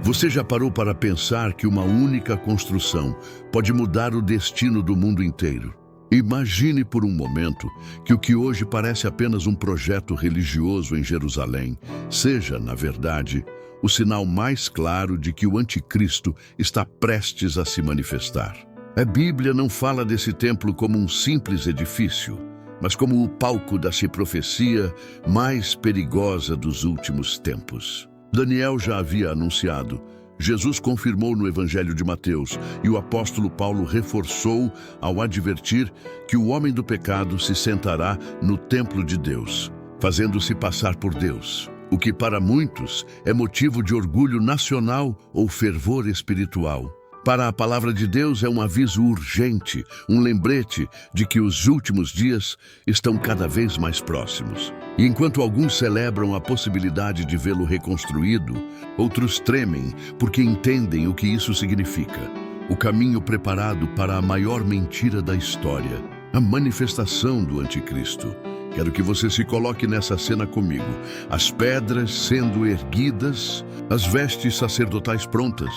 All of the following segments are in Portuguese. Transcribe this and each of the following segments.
Você já parou para pensar que uma única construção pode mudar o destino do mundo inteiro? Imagine por um momento que o que hoje parece apenas um projeto religioso em Jerusalém seja, na verdade, o sinal mais claro de que o anticristo está prestes a se manifestar. A Bíblia não fala desse templo como um simples edifício, mas como o palco da profecia mais perigosa dos últimos tempos. Daniel já havia anunciado, Jesus confirmou no Evangelho de Mateus e o apóstolo Paulo reforçou ao advertir que o homem do pecado se sentará no templo de Deus, fazendo-se passar por Deus, o que para muitos é motivo de orgulho nacional ou fervor espiritual. Para a palavra de Deus é um aviso urgente, um lembrete de que os últimos dias estão cada vez mais próximos. E enquanto alguns celebram a possibilidade de vê-lo reconstruído, outros tremem porque entendem o que isso significa. O caminho preparado para a maior mentira da história, a manifestação do anticristo. Quero que você se coloque nessa cena comigo. As pedras sendo erguidas, as vestes sacerdotais prontas,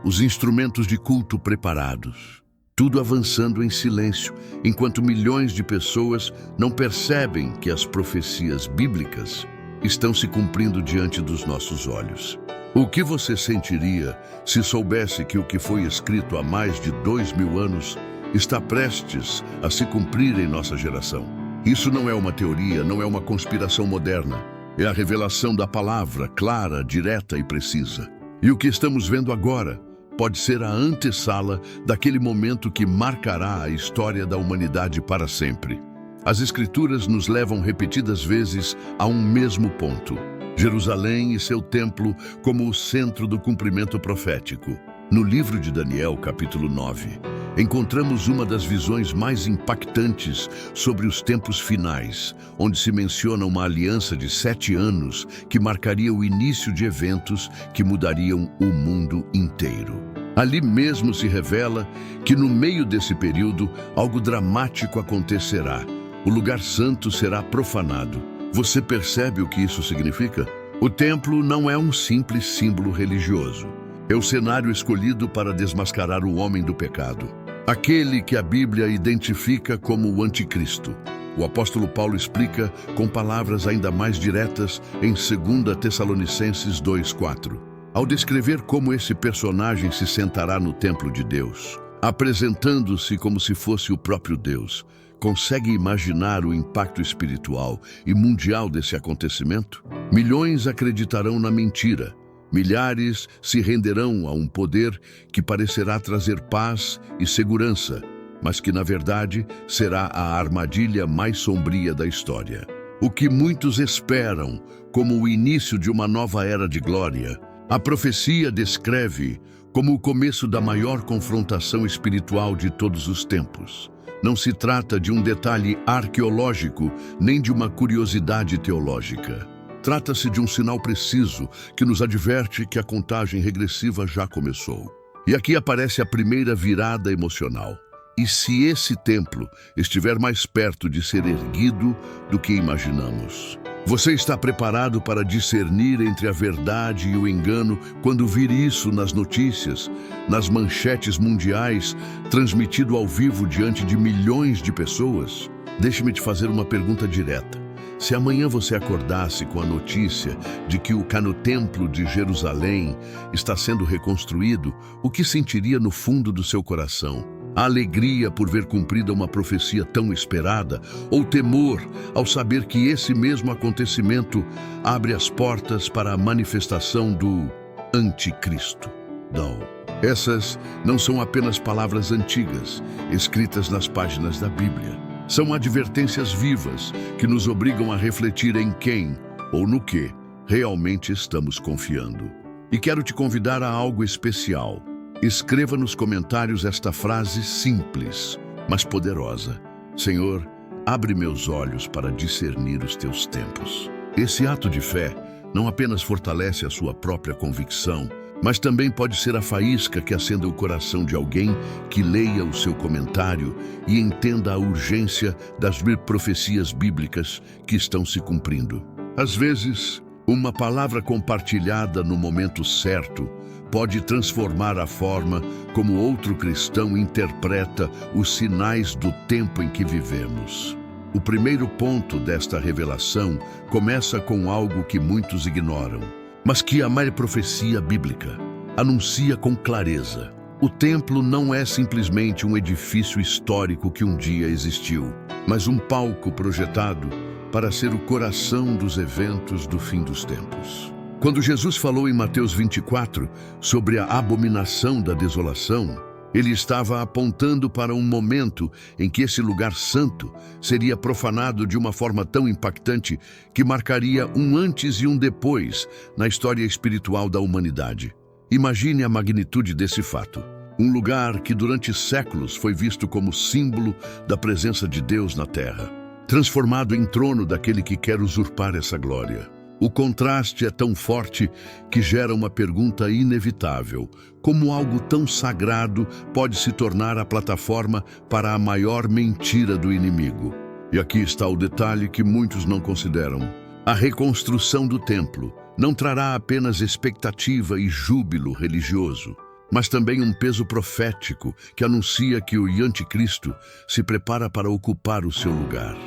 os instrumentos de culto preparados. Tudo avançando em silêncio, enquanto milhões de pessoas não percebem que as profecias bíblicas estão se cumprindo diante dos nossos olhos. O que você sentiria se soubesse que o que foi escrito há mais de 2000 anos está prestes a se cumprir em nossa geração? Isso não é uma teoria, não é uma conspiração moderna. É a revelação da palavra, clara, direta e precisa. E o que estamos vendo agora pode ser a antessala daquele momento que marcará a história da humanidade para sempre. As Escrituras nos levam repetidas vezes a um mesmo ponto: Jerusalém e seu templo como o centro do cumprimento profético. No livro de Daniel, capítulo 9, encontramos uma das visões mais impactantes sobre os tempos finais, onde se menciona uma aliança de 7 anos que marcaria o início de eventos que mudariam o mundo inteiro. Ali mesmo se revela que no meio desse período algo dramático acontecerá. O lugar santo será profanado. Você percebe o que isso significa? O templo não é um simples símbolo religioso. É o cenário escolhido para desmascarar o homem do pecado, aquele que a Bíblia identifica como o anticristo. O apóstolo Paulo explica com palavras ainda mais diretas em 2 Tessalonicenses 2:4. Ao descrever como esse personagem se sentará no templo de Deus, apresentando-se como se fosse o próprio Deus, consegue imaginar o impacto espiritual e mundial desse acontecimento? Milhões acreditarão na mentira. Milhares se renderão a um poder que parecerá trazer paz e segurança, mas que, na verdade, será a armadilha mais sombria da história. O que muitos esperam como o início de uma nova era de glória, a profecia descreve como o começo da maior confrontação espiritual de todos os tempos. Não se trata de um detalhe arqueológico, nem de uma curiosidade teológica. Trata-se de um sinal preciso que nos adverte que a contagem regressiva já começou. E aqui aparece a primeira virada emocional. E se esse templo estiver mais perto de ser erguido do que imaginamos? Você está preparado para discernir entre a verdade e o engano quando vir isso nas notícias, nas manchetes mundiais, transmitido ao vivo diante de milhões de pessoas? Deixe-me te fazer uma pergunta direta. Se amanhã você acordasse com a notícia de que o Templo de Jerusalém está sendo reconstruído, o que sentiria no fundo do seu coração? A alegria por ver cumprida uma profecia tão esperada, ou temor ao saber que esse mesmo acontecimento abre as portas para a manifestação do anticristo? Não. Essas não são apenas palavras antigas, escritas nas páginas da Bíblia. São advertências vivas que nos obrigam a refletir em quem ou no que realmente estamos confiando. E quero te convidar a algo especial. Escreva nos comentários esta frase simples, mas poderosa: Senhor, abre meus olhos para discernir os teus tempos. Esse ato de fé não apenas fortalece a sua própria convicção, mas também pode ser a faísca que acenda o coração de alguém que leia o seu comentário e entenda a urgência das profecias bíblicas que estão se cumprindo. Às vezes, uma palavra compartilhada no momento certo pode transformar a forma como outro cristão interpreta os sinais do tempo em que vivemos. O primeiro ponto desta revelação começa com algo que muitos ignoram, mas que a profecia bíblica anuncia com clareza. O templo não é simplesmente um edifício histórico que um dia existiu, mas um palco projetado para ser o coração dos eventos do fim dos tempos. Quando Jesus falou em Mateus 24 sobre a abominação da desolação, ele estava apontando para um momento em que esse lugar santo seria profanado de uma forma tão impactante que marcaria um antes e um depois na história espiritual da humanidade. Imagine a magnitude desse fato. Um lugar que durante séculos foi visto como símbolo da presença de Deus na terra, transformado em trono daquele que quer usurpar essa glória. O contraste é tão forte que gera uma pergunta inevitável: como algo tão sagrado pode se tornar a plataforma para a maior mentira do inimigo? E aqui está o detalhe que muitos não consideram. A reconstrução do templo não trará apenas expectativa e júbilo religioso, mas também um peso profético que anuncia que o anticristo se prepara para ocupar o seu lugar.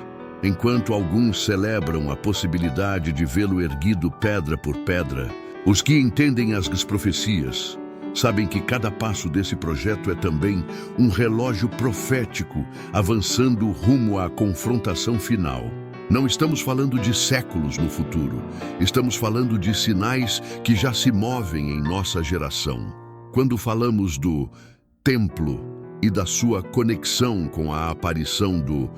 Enquanto alguns celebram a possibilidade de vê-lo erguido pedra por pedra, os que entendem as profecias sabem que cada passo desse projeto é também um relógio profético avançando rumo à confrontação final. Não estamos falando de séculos no futuro, estamos falando de sinais que já se movem em nossa geração. Quando falamos do templo e da sua conexão com a aparição do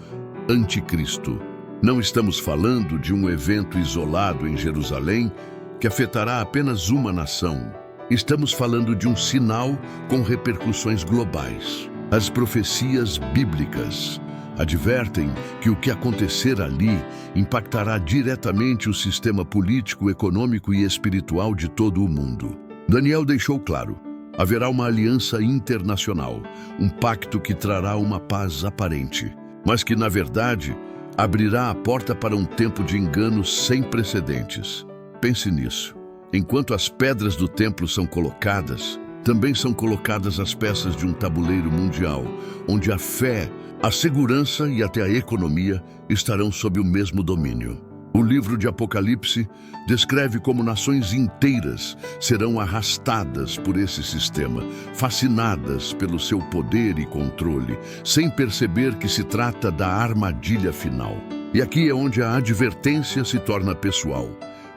Anticristo, não estamos falando de um evento isolado em Jerusalém que afetará apenas uma nação. Estamos falando de um sinal com repercussões globais. As profecias bíblicas advertem que o que acontecer ali impactará diretamente o sistema político, econômico e espiritual de todo o mundo. Daniel deixou claro: haverá uma aliança internacional, um pacto que trará uma paz aparente, mas que, na verdade, abrirá a porta para um tempo de engano sem precedentes. Pense nisso. Enquanto as pedras do templo são colocadas, também são colocadas as peças de um tabuleiro mundial, onde a fé, a segurança e até a economia estarão sob o mesmo domínio. O livro de Apocalipse descreve como nações inteiras serão arrastadas por esse sistema, fascinadas pelo seu poder e controle, sem perceber que se trata da armadilha final. E aqui é onde a advertência se torna pessoal.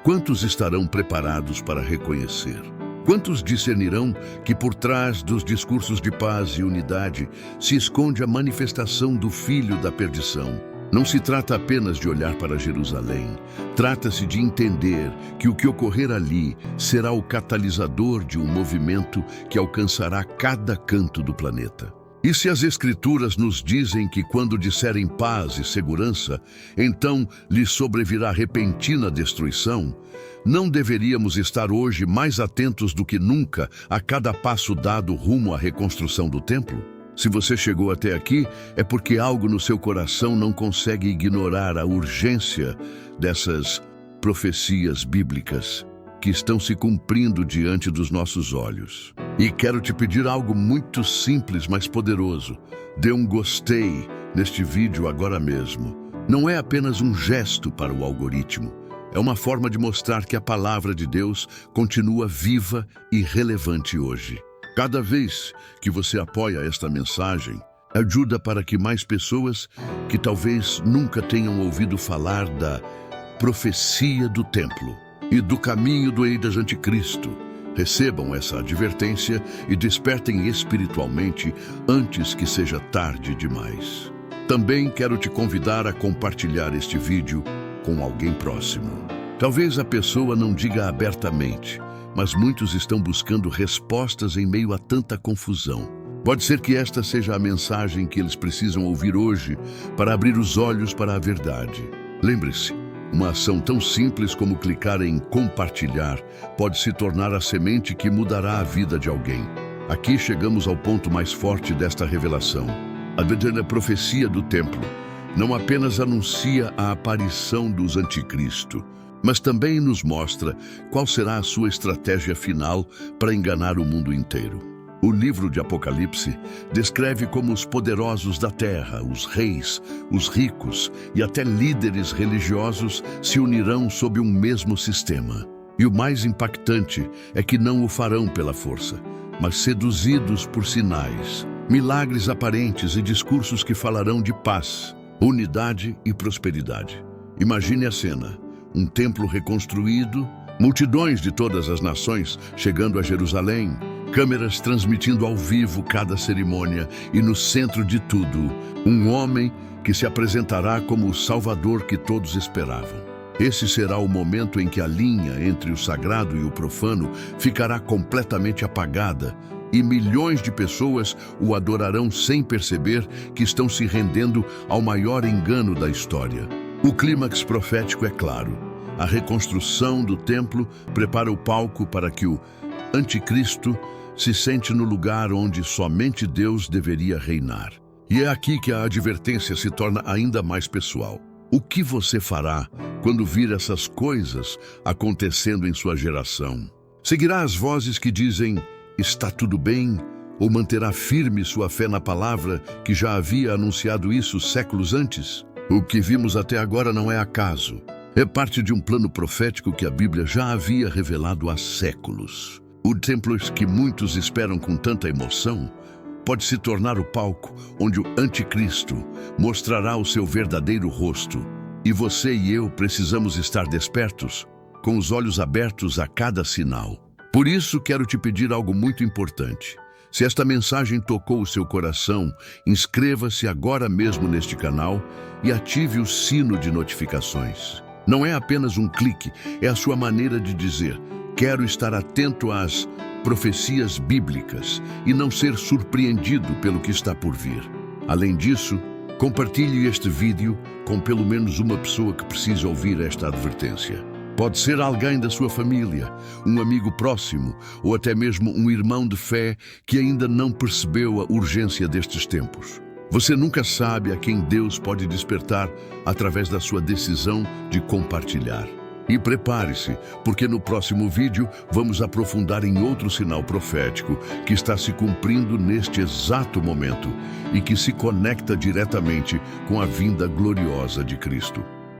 Quantos estarão preparados para reconhecer? Quantos discernirão que por trás dos discursos de paz e unidade se esconde a manifestação do filho da perdição? Não se trata apenas de olhar para Jerusalém, trata-se de entender que o que ocorrer ali será o catalisador de um movimento que alcançará cada canto do planeta. E se as Escrituras nos dizem que quando disserem paz e segurança, então lhes sobrevirá repentina destruição, não deveríamos estar hoje mais atentos do que nunca a cada passo dado rumo à reconstrução do templo? Se você chegou até aqui, é porque algo no seu coração não consegue ignorar a urgência dessas profecias bíblicas que estão se cumprindo diante dos nossos olhos. E quero te pedir algo muito simples, mas poderoso. Dê um gostei neste vídeo agora mesmo. Não é apenas um gesto para o algoritmo. É uma forma de mostrar que a palavra de Deus continua viva e relevante hoje. Cada vez que você apoia esta mensagem, ajuda para que mais pessoas que talvez nunca tenham ouvido falar da profecia do templo e do caminho do anticristo recebam essa advertência e despertem espiritualmente antes que seja tarde demais. Também quero te convidar a compartilhar este vídeo com alguém próximo. Talvez a pessoa não diga abertamente, mas muitos estão buscando respostas em meio a tanta confusão. Pode ser que esta seja a mensagem que eles precisam ouvir hoje para abrir os olhos para a verdade. Lembre-se, uma ação tão simples como clicar em compartilhar pode se tornar a semente que mudará a vida de alguém. Aqui chegamos ao ponto mais forte desta revelação. A verdadeira profecia do templo não apenas anuncia a aparição dos anticristo, mas também nos mostra qual será a sua estratégia final para enganar o mundo inteiro. O livro de Apocalipse descreve como os poderosos da terra, os reis, os ricos e até líderes religiosos se unirão sob um mesmo sistema. E o mais impactante é que não o farão pela força, mas seduzidos por sinais, milagres aparentes e discursos que falarão de paz, unidade e prosperidade. Imagine a cena: um templo reconstruído, multidões de todas as nações chegando a Jerusalém, câmeras transmitindo ao vivo cada cerimônia e no centro de tudo, um homem que se apresentará como o Salvador que todos esperavam. Esse será o momento em que a linha entre o sagrado e o profano ficará completamente apagada e milhões de pessoas o adorarão sem perceber que estão se rendendo ao maior engano da história. O clímax profético é claro. A reconstrução do templo prepara o palco para que o anticristo se sente no lugar onde somente Deus deveria reinar. E é aqui que a advertência se torna ainda mais pessoal. O que você fará quando vir essas coisas acontecendo em sua geração? Seguirá as vozes que dizem, está tudo bem? Ou manterá firme sua fé na palavra que já havia anunciado isso séculos antes? O que vimos até agora não é acaso. É parte de um plano profético que a Bíblia já havia revelado há séculos. O templo que muitos esperam com tanta emoção pode se tornar o palco onde o anticristo mostrará o seu verdadeiro rosto. E você e eu precisamos estar despertos, com os olhos abertos a cada sinal. Por isso, quero te pedir algo muito importante. Se esta mensagem tocou o seu coração, inscreva-se agora mesmo neste canal e ative o sino de notificações. Não é apenas um clique, é a sua maneira de dizer: quero estar atento às profecias bíblicas e não ser surpreendido pelo que está por vir. Além disso, compartilhe este vídeo com pelo menos uma pessoa que precisa ouvir esta advertência. Pode ser alguém da sua família, um amigo próximo ou até mesmo um irmão de fé que ainda não percebeu a urgência destes tempos. Você nunca sabe a quem Deus pode despertar através da sua decisão de compartilhar. E prepare-se, porque no próximo vídeo vamos aprofundar em outro sinal profético que está se cumprindo neste exato momento e que se conecta diretamente com a vinda gloriosa de Cristo.